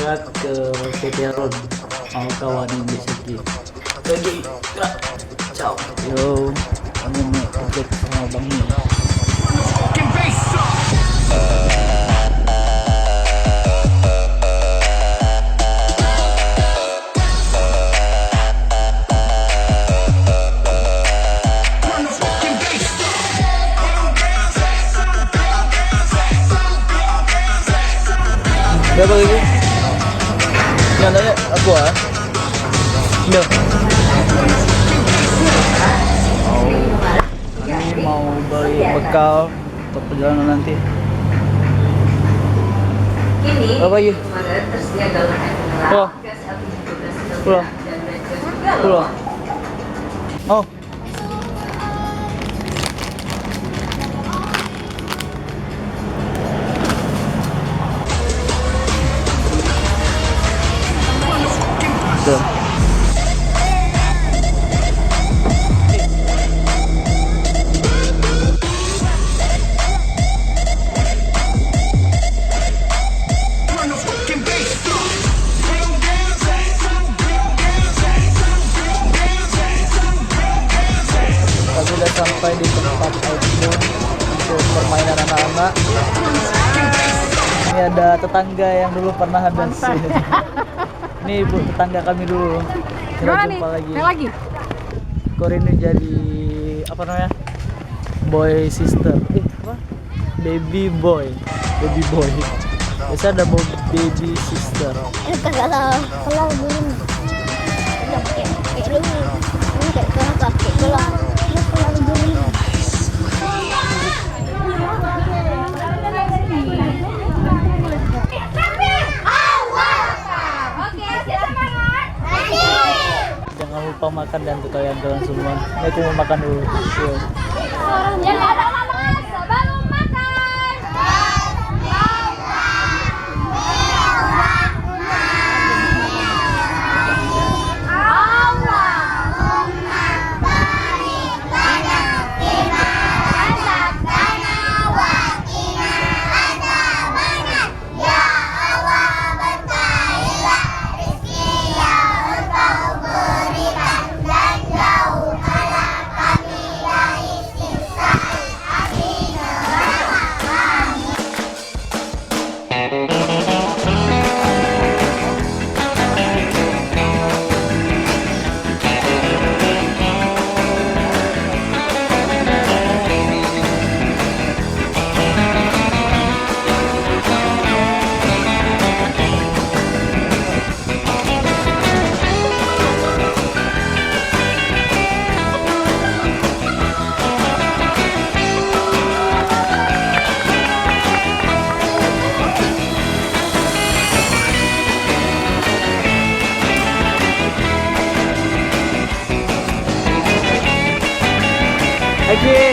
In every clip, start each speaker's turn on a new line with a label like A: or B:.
A: berangkat ke PT Road mau kawanin di sini. Pergi, gerak. Ciao. Yo, kami mau update sama Bang Mi. Berapa lagi? Yang tanya aku Mil. Ini mau beli bekal untuk perjalanan nanti. Berapa lagi? Pulau. Pulau. Pulau. Oh. Tuh. Aku udah sampai di tempat outdoor untuk permainan anak-anak. Ini ada tetangga yang dulu pernah ada di sini. Ini ibu tetangga kami dulu. Kita jumpa lagi.
B: Lagi.
A: Korin ini jadi apa namanya? Boy sister. Apa? Baby boy. Baby boy. Biasa ada baby sister.
C: Kalau belum kayak lu ini kayak kalau pakai kalau belum
A: jangan lupa makan dan untuk kalian semua. Ini aku mau makan dulu. Yo.
C: jangan ada lama sebelum makan.
A: Lagi.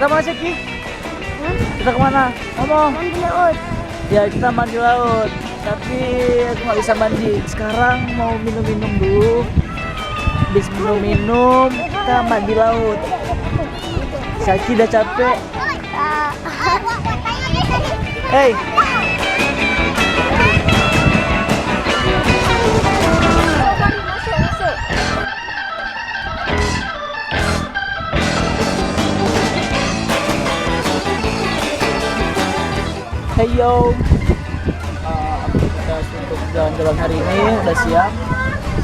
A: Kita mana sih, Ki? Kita kemana? Ngomong.
C: Mandi laut.
A: Ya, kita mandi laut. Tapi aku nggak bisa mandi. Sekarang mau minum-minum dulu. Habis minum-minum, kita mandi laut. Saki udah capek. Hey. Hey yo, kita untuk jalan-jalan hari ini udah siap.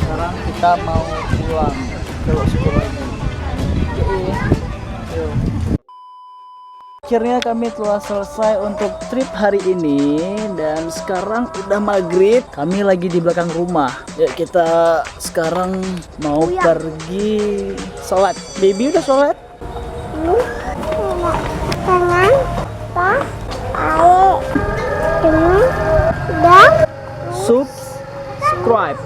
A: Sekarang kita mau pulang ke sekolah lagi. Yuk. Akhirnya kami telah selesai untuk trip hari ini dan sekarang udah maghrib. Kami lagi di belakang rumah. Ya kita sekarang mau pergi sholat. Baby udah sholat?
C: Tangan, pas, air, dengan, dan
A: Subscribe.